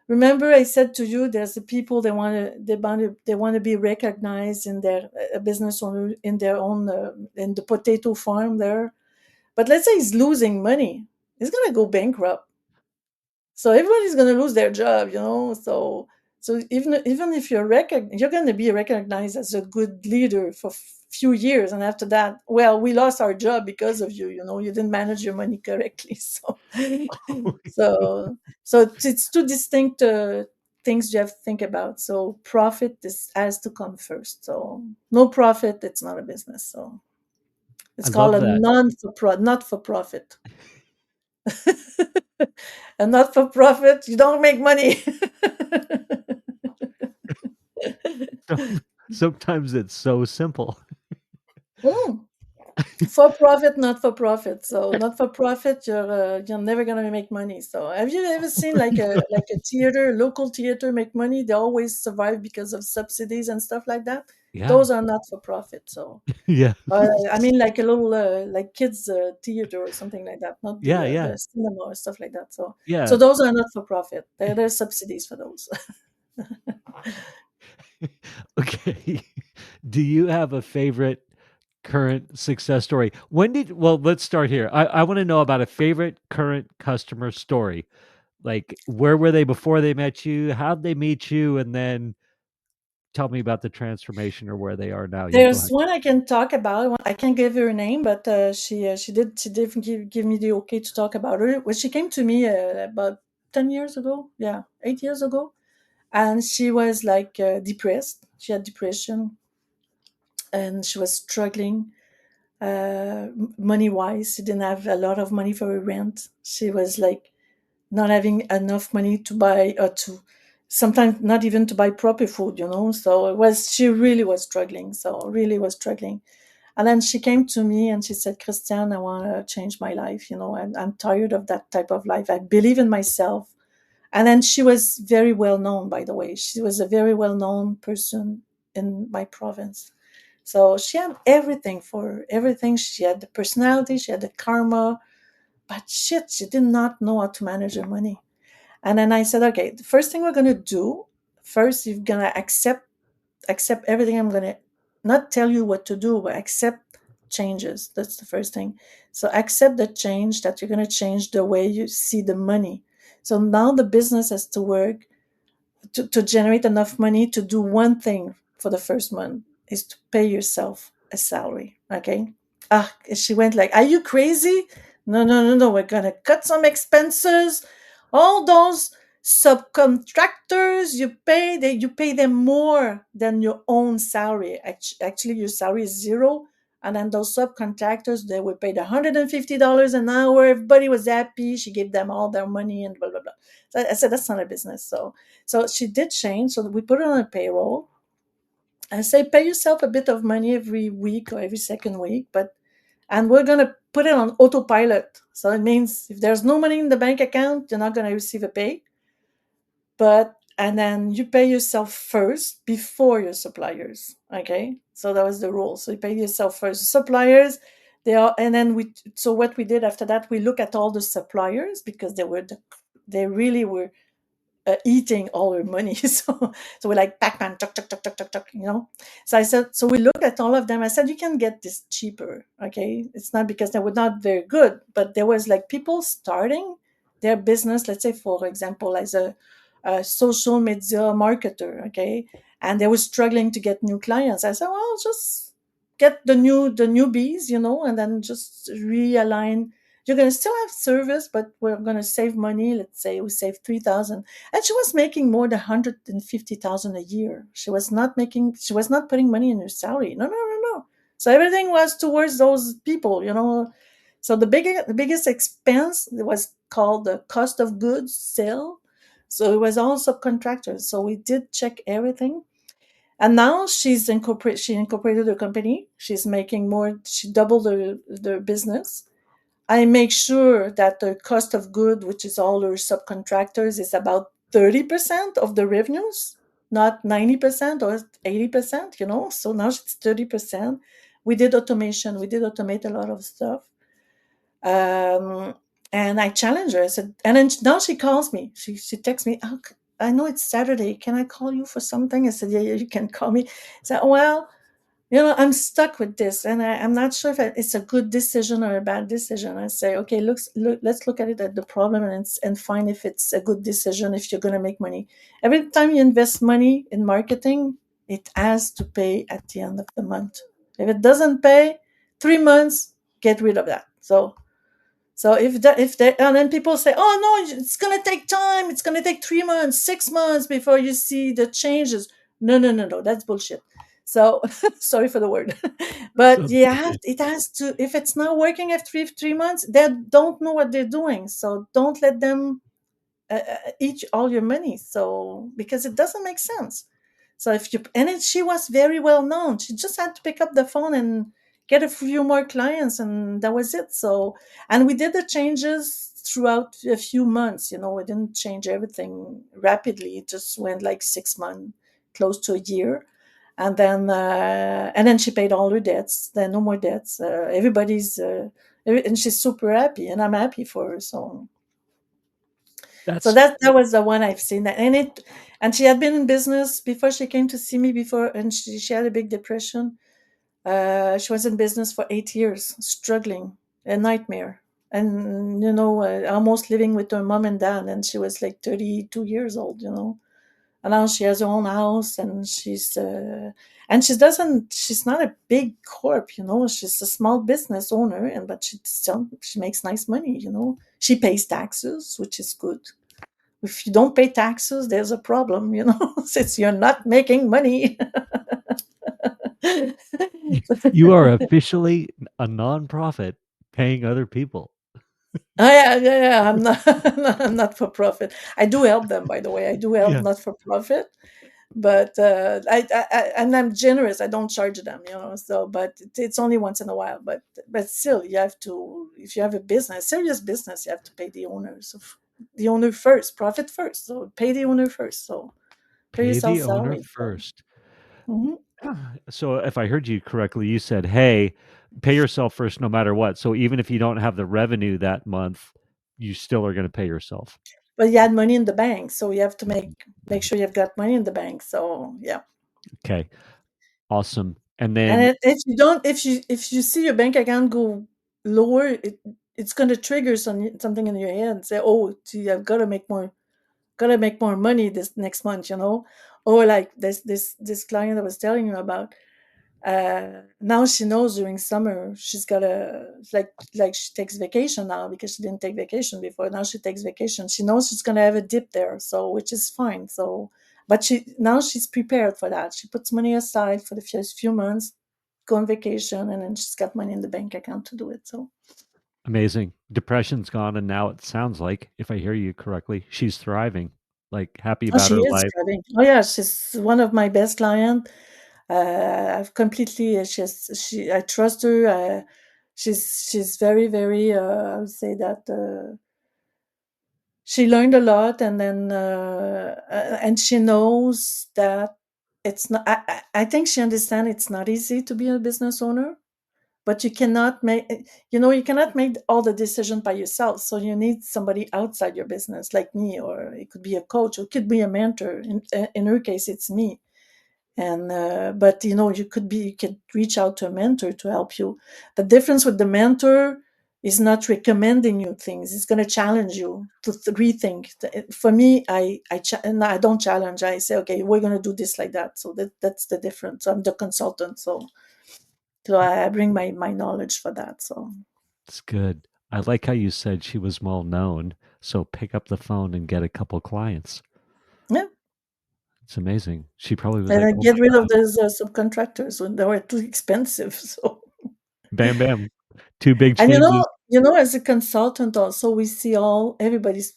remember I said to you, there's the people they want to be recognized in their business owner in their own in the potato farm there. But let's say he's losing money, he's gonna go bankrupt. So everybody's gonna lose their job. So So even if you're going to be recognized as a good leader for few years, and after that, well, we lost our job because of you. You didn't manage your money correctly. So so it's two distinct things you have to think about. So profit has to come first. So no profit, it's not a business. So I it's called love a that. not for profit. A not for profit, you don't make money. Some- Sometimes it's so simple. Mm. For profit, not for profit. So not for profit, you're never gonna make money. So have you ever seen like a theater, local theater make money? They always survive because of subsidies and stuff like that. Yeah. Those are not for profit. So Yeah. I mean, like a little like kids theater or something like that, not Yeah. the Yeah. cinema or stuff like that. So Yeah. those are not for profit. There's subsidies for those. Okay. Do you have a favorite current success story? Well, let's start here. I want to know about a favorite current customer story. Like, where were they before they met you? How'd they meet you? And then tell me about the transformation or where they are now. Yeah, go There's ahead. one I can talk about. I can't give her a name, but she did give me the okay to talk about her. Well, she came to me about 10 years ago. Yeah, 8 years ago, and she was like depressed. She had depression, and she was struggling money wise. She didn't have a lot of money for her rent. She was like not having enough money to buy or to sometimes not even to buy proper food. So she really was struggling. So really was struggling. And then she came to me and she said, Christiane, I want to change my life. I'm tired of that type of life. I believe in myself. And then she was very well known, by the way. She was a very well known person in my province. So she had everything for her, everything. She had the personality, she had the karma, but shit, she did not know how to manage her money. And then I said, okay, the first thing we're going to do, first, you're going to accept everything. I'm going to not tell you what to do, but accept changes. That's the first thing. So accept the change, that you're going to change the way you see the money. So now the business has to work to generate enough money to do one thing for the first month, is to pay yourself a salary. Okay. She went like, are you crazy? No, no, no, no. We're going to cut some expenses. All those subcontractors you pay them more than your own salary. Actually, your salary is zero. And then those subcontractors, they were paid $150 an hour. Everybody was happy. She gave them all their money and blah, blah, blah. So I said, that's not a business. So she did change. So we put her on a payroll. I say, pay yourself a bit of money every week or every second week, and we're going to put it on autopilot. So it means if there's no money in the bank account, you're not going to receive a pay. And then you pay yourself first before your suppliers. Okay. So that was the rule. So you pay yourself first. Suppliers, and then so what we did after that, we look at all the suppliers because they really were eating all her money. So we're like Pac-Man, tuck, tuck, tuck, tuck, tuck, tuck. So I said, so we looked at all of them. I said, you can get this cheaper. Okay. It's not because they were not very good, but there was like people starting their business, let's say, for example, as a social media marketer. Okay. And they were struggling to get new clients. I said, well, just get the newbies, and then just realign. You're going to still have service, but we're going to save money. Let's say we save 3,000, and she was making more than 150,000 a year. She was not putting money in her salary. No, no, no, no. So everything was towards those people. So the biggest expense was called the cost of goods sale. So it was all subcontractors. So we did check everything. And now she incorporated her company. She's making more. She doubled her business. I make sure that the cost of good, which is all our subcontractors, is about 30% of the revenues, not 90% or 80%. So now it's 30%. We did automation. We did automate a lot of stuff. Um, and I challenged her. I said, and then now she calls me. She texts me, oh, I know it's Saturday. Can I call you for something? I said, yeah, you can call me. I said, well, I'm stuck with this, and I'm not sure if it's a good decision or a bad decision. I say, okay, let's look at it at the problem, and find if it's a good decision, if you're going to make money. Every time you invest money in marketing, it has to pay at the end of the month. If it doesn't pay, 3 months, get rid of that. So if they and then people say, "Oh no, it's gonna take time. It's gonna take 3 months, 6 months before you see the changes." No, no, no, no. That's bullshit. So sorry for the word, but So it has to. If it's not working after three months, they don't know what they're doing. So don't let them eat all your money. So because it doesn't make sense. So if you and it, she was very well known. She just had to pick up the phone and get a few more clients, and that was it. So and we did the changes throughout a few months. We didn't change everything rapidly. It just went like 6 months, close to a year, and then she paid all her debts. Then no more debts. And she's super happy, and I'm happy for her. So that's that was the one I've seen that, and she had been in business before she came to see me before, and she had a big depression. She was in business for 8 years, struggling, a nightmare, and almost living with her mom and dad, and she was like 32 years old, and now she has her own house, and she's not a big corp, she's a small business owner, and but she makes nice money, she pays taxes, which is good. If you don't pay taxes, there's a problem, since you're not making money. you are officially a nonprofit paying other people. Oh, yeah, yeah, yeah. I'm not, I'm not for profit. I do help them, by the way. I do help Yeah. not for profit, but and I'm generous. I don't charge them, So, but it's only once in a while. But still, you have to. If you have a business, serious business, you have to pay the owners of the owner first, profit first. So pay the owner first. So pay Pay yourself the owner salary. So. first. Mhm. So if I heard you correctly, you said, "Hey, pay yourself first no matter what." So even if you don't have the revenue that month, you still are going to pay yourself. But you had money in the bank, so you have to make sure you've got money in the bank. So yeah. Okay. Awesome. And And then if you don't, if you see your bank account go lower, it's going to trigger something in your head and say, "Oh, gee, I've got to make more money this next month," Or like this client I was telling you about. Now she knows during summer she's got a like she takes vacation now because she didn't take vacation before. Now she takes vacation. She knows she's gonna have a dip there, so which is fine. So, but she's prepared for that. She puts money aside for the first few months, go on vacation, and then she's got money in the bank account to do it. So, amazing. Depression's gone and now it sounds like, if I hear you correctly, she's thriving, like happy oh, about she her is life. thriving. Oh yeah, she's one of my best clients. I've completely I trust her. She's very very. I would say that she learned a lot, and she knows that it's not. I think she understands it's not easy to be a business owner, but you cannot make all the decision by yourself. So you need somebody outside your business, like me, or it could be a coach, or it could be a mentor. In her case, it's me. And but you could reach out to a mentor to help you. The difference with the mentor is not recommending you things. It's going to challenge you to rethink. For me, and I don't challenge. I say, okay, we're going to do this like that. So that's the difference. I'm the consultant, so I bring my knowledge for that. So It's good. I like how you said she was well known. So pick up the phone and get a couple clients. yeah, It's amazing. She probably was and like, I "Oh get my rid of God, those subcontractors when they were too expensive. So bam, bam. Two big and changes." as a consultant, also we see all everybody's.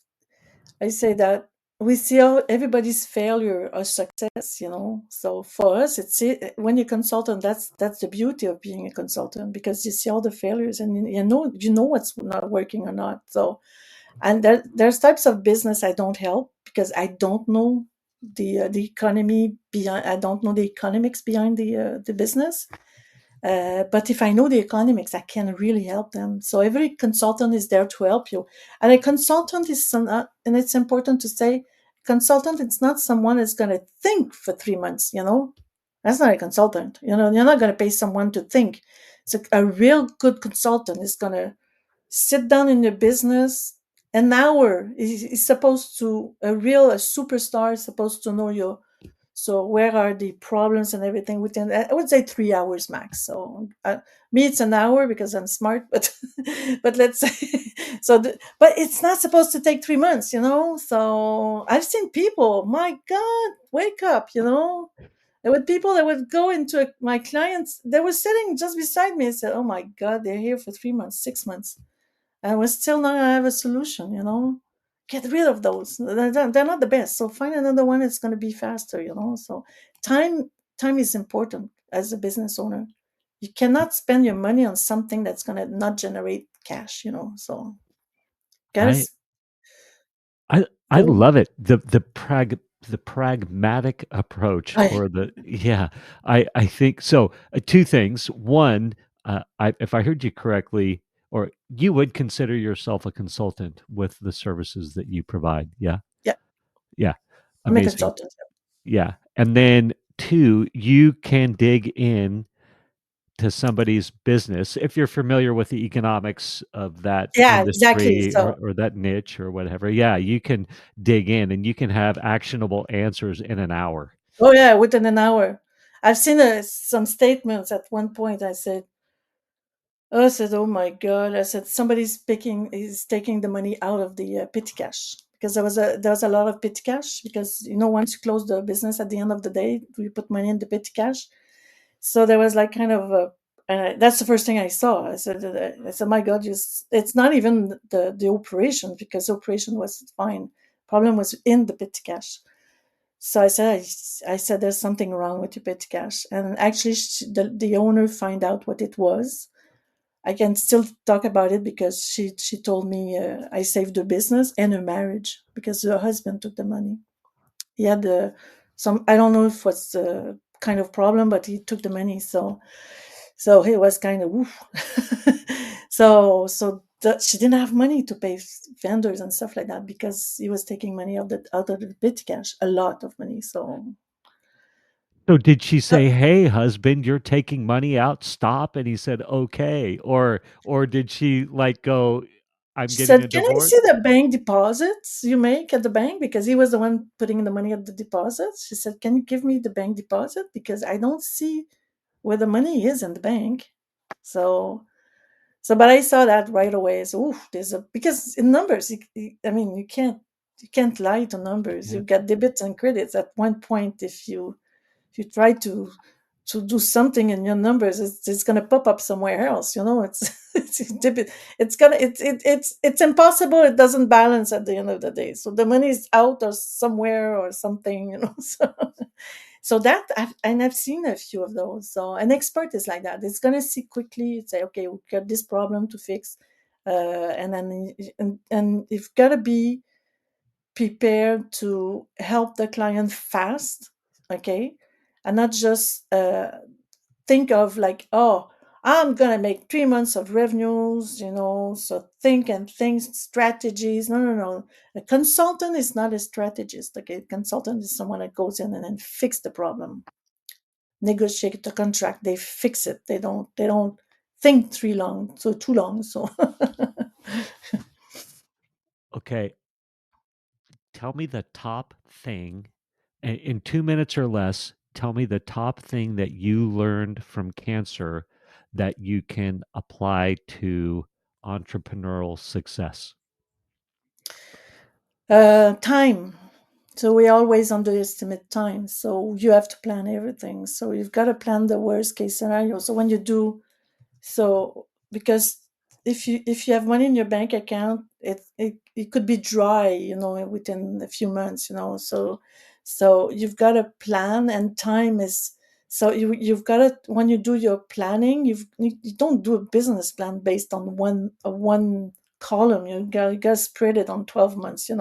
I say that we see all everybody's failure or success, So for us, when you're consultant, that's the beauty of being a consultant because you see all the failures and you know what's not working or not. So, and there's types of business I don't help because I don't know the economy behind. I don't know the economics behind the business. But if I know the economics, I can really help them. So every consultant is there to help you. And a consultant and it's important to say, consultant, it's not someone that's going to think for 3 months, That's not a consultant. You're not going to pay someone to think. So a real good consultant is going to sit down in your business an hour. Is supposed to a superstar is supposed to know your, so where are the problems and everything within, I would say, 3 hours max. So me, it's an hour because I'm smart, but but let's say, but it's not supposed to take 3 months. So I've seen people, my God, wake up. There were people that would go into my clients. They were sitting just beside me and said, "Oh my God, they're here for 3 months, 6 months, and we're still not gonna have a solution." Get rid of those. They're not the best. So find another one that's going to be faster. So time time is important as a business owner. You cannot spend your money on something that's going to not generate cash. So I guys, I go. love it. The pragmatic approach, I or the yeah. I think so. Two things. One, if I heard you correctly, or you would consider yourself a consultant with the services that you provide. Yeah, Yeah, yeah, I'm a amazing. consultant. Yeah, and then two, you can dig in to somebody's business if you're familiar with the economics of that Yeah, exactly. industry, So, or that niche or whatever. Yeah, you can dig in and you can have actionable answers in an hour. oh yeah, within an hour. I've seen some statements at one point. I said, "Oh my God!" I said, "Somebody's is taking the money out of the petty cash, because there was a lot of petty cash, because once you close the business at the end of the day, you put money in the petty cash. So there was like kind of that's the first thing I saw. I said, my God, it's not even the operation, because the operation was fine. Problem was in the petty cash. So I said, there's something wrong with your petty cash, and actually, the owner find out what it was. I can still talk about it, because she told me I saved her business and her marriage, because her husband took the money. He had some, I don't know if what's the kind of problem, but he took the money. So he was kind of woof. She didn't have money to pay vendors and stuff like that, because he was taking money out of the bit cash, a lot of money. So did she Uh, say, "Hey, husband, you're taking money out, stop"? And he said, "Okay," or did she like go, "I'm She getting a said, "Can I divorce"? see the bank deposits you make at the bank?" Because he was the one putting the money at the deposits. She said, "Can you give me the bank deposit? Because I don't see where the money is in the bank." So, but I saw that right away. So, oof, because in numbers, I mean, you can't lie to numbers. Yeah. You've got debits and credits. At one point, if you try to do something in your numbers, it's going to pop up somewhere else. It's impossible. It doesn't balance at the end of the day. So the money is out or somewhere or something. So I've seen a few of those. So an expert is like that. It's going to see quickly. It's say, okay, we got this problem to fix, and then and you've got to be prepared to help the client fast, okay, and not just think of like, oh, I'm gonna make 3 months of revenues, so think and think strategies. No, no, no. A consultant is not a strategist. Okay, a consultant is someone that goes in and then fix the problem, negotiate the contract, they fix it. They don't think too long. So Okay, tell me the top thing in 2 minutes or less. Tell me the top thing that you learned from cancer that you can apply to entrepreneurial success. time. So we always underestimate time. So you have to plan everything. So you've got to plan the worst case scenario. So when you do, so because if you have money in your bank account, it could be dry, within a few months. So you've got to plan, and time is, so you've got to, when you do your planning, you don't do a business plan based on one column. You got to spread it on 12 months.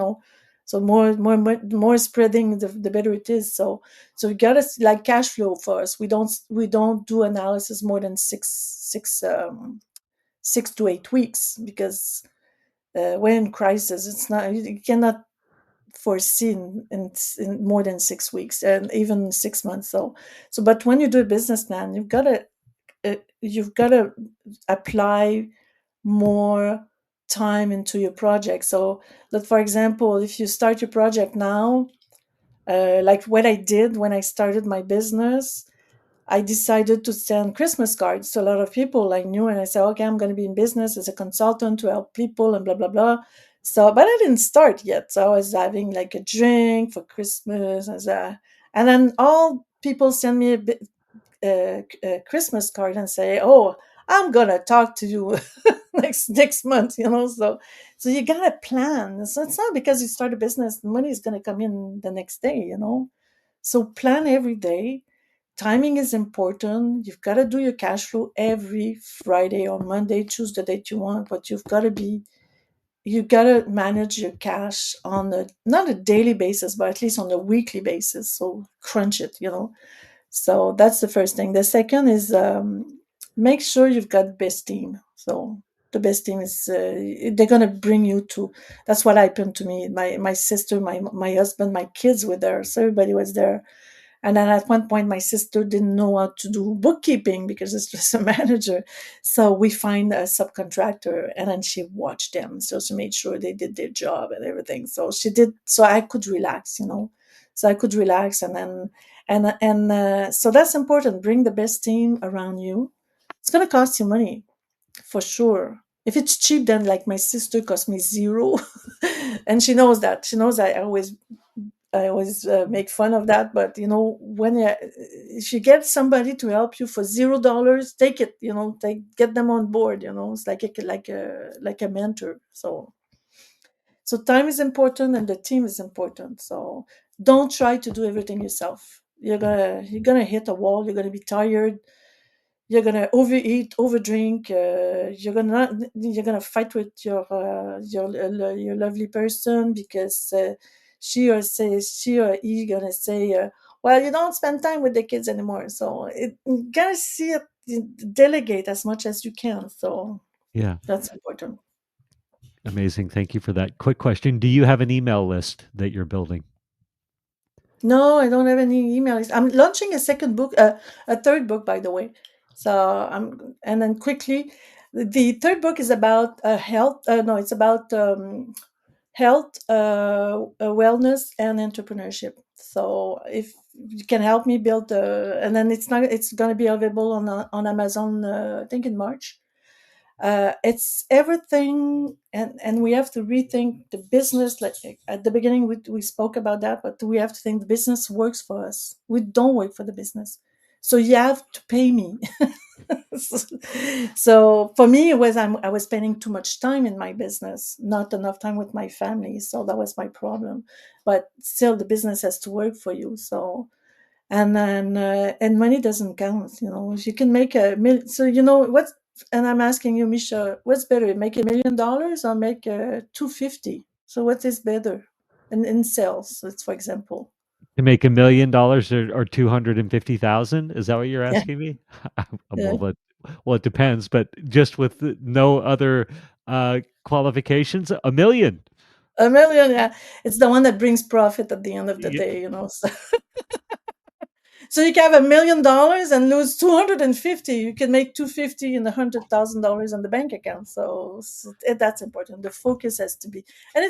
So more spreading, the better it is. So we got to, like, cash flow for us. We don't do analysis more than 6 to 8 weeks, because we're in crisis. It's not, you cannot foreseen in more than 6 weeks and even 6 months. But when you do a business plan, you've got to apply more time into your project. So that, for example, if you start your project now, like what I did when I started my business, I decided to send Christmas cards to a lot of people I knew, and I said, okay, I'm going to be in business as a consultant to help people and blah blah blah. So, but I didn't start yet. So I was having like a drink for Christmas, and then all people send me a Christmas card and say, "Oh, I'm gonna talk to you next month," So you gotta plan. So it's not because you start a business, the money is gonna come in the next day. So plan every day. Timing is important. You've got to do your cash flow every Friday or Monday. Choose the date you want, but you got to manage your cash on a not a daily basis, but at least on a weekly basis. So crunch it. So that's the first thing. The second is make sure you've got the best team. So the best team is they're gonna bring you to. That's what happened to me. My sister, my husband, my kids were there. So everybody was there. And then at one point, my sister didn't know how to do bookkeeping because it's just a manager. So we find a subcontractor, and then she watched them. So she made sure they did their job and everything. So she did. So I could relax. So I could relax, and then so that's important. Bring the best team around you. It's gonna cost you money for sure. If it's cheap, then like my sister cost me zero, and she knows that. She knows I always make fun of that, but if you get somebody to help you for $0, take it. Get them on board. It's like a mentor. So time is important and the team is important. So don't try to do everything yourself. You're gonna hit a wall. You're gonna be tired. You're gonna overeat, overdrink. You're gonna fight with your lovely person because she or he gonna say, well, you don't spend time with the kids anymore. So you gotta see it, delegate as much as you can. So Yeah. that's important. Amazing. Thank you for that. Quick question. Do you have an email list that you're building? No, I don't have any emails. I'm launching a second book, a third book, by the way. And then quickly, the third book is about health. No, it's about health, wellness, and entrepreneurship. So if you can help me build, and then it's going to be available on Amazon, I think in March. It's everything, and we have to rethink the business. Like at the beginning, we spoke about that, but we have to think the business works for us. We don't work for the business, so you have to pay me. So for me, I was spending too much time in my business, not enough time with my family. So that was my problem. But still, the business has to work for you. So and money doesn't count. If you can make so what's and I'm asking you, Misha, what's better, make $1 million or make 250? So what is better in sales? Let's, for example. To make $1 million or 250,000? Is that what you're Yeah, asking me? yeah. Well, it depends, but just with no other qualifications, a million. A million, yeah. It's the one that brings profit at the end of the Yeah, day. So you can have $1 million and lose 250. You can make 250 and $100,000 on the bank account. That's important. The focus has to be, and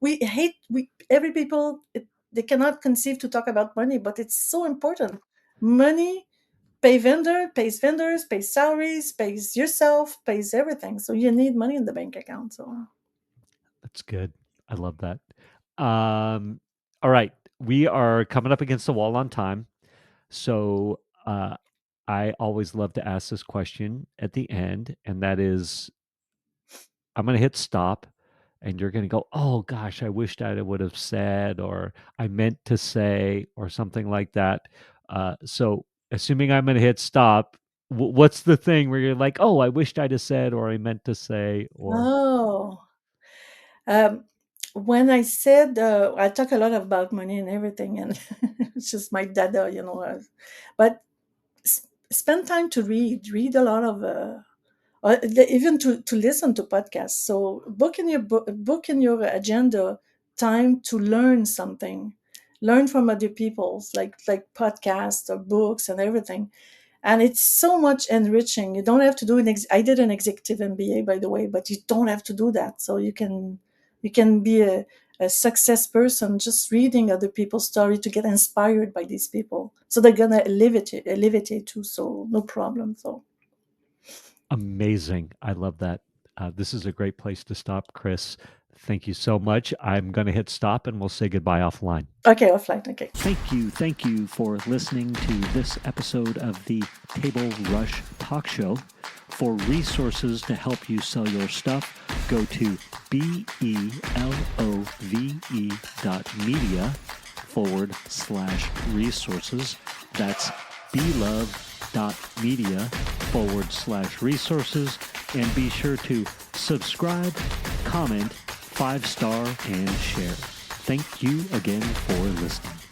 we hate we every people they cannot conceive to talk about money, but it's so important. Money pays vendors, pays salaries, pays yourself, pays everything. So you need money in the bank account. So that's good. I love that. All right, we are coming up against the wall on time. So I always love to ask this question at the end, and that is I'm going to hit stop, and you're going to go, oh gosh, I wished I would have said, or I meant to say, or something like that. So, assuming I'm going to hit stop, what's the thing where you're like, oh, I wished I'd have said, or I meant to say, or oh. Um, when I said I talk a lot about money and everything, and it's just my dada. But spend time to read a lot of, even to listen to podcasts. So book in your agenda time to learn something, learn from other people's, like podcasts or books and everything. And it's so much enriching. You don't have to do I did an executive MBA, by the way, but you don't have to do that. So you can be a success person just reading other people's story to get inspired by these people. So they're gonna elevate it too. So no problem. So Amazing. I love that. This is a great place to stop, Chris. Thank you so much. I'm going to hit stop and we'll say goodbye offline. okay, offline. Okay. Thank you for listening to this episode of the Table Rush Talk Show. For resources to help you sell your stuff, go to belove.media/resources. That's belove.media/resources. And be sure to subscribe, comment, 5-star, and share. Thank you again for listening.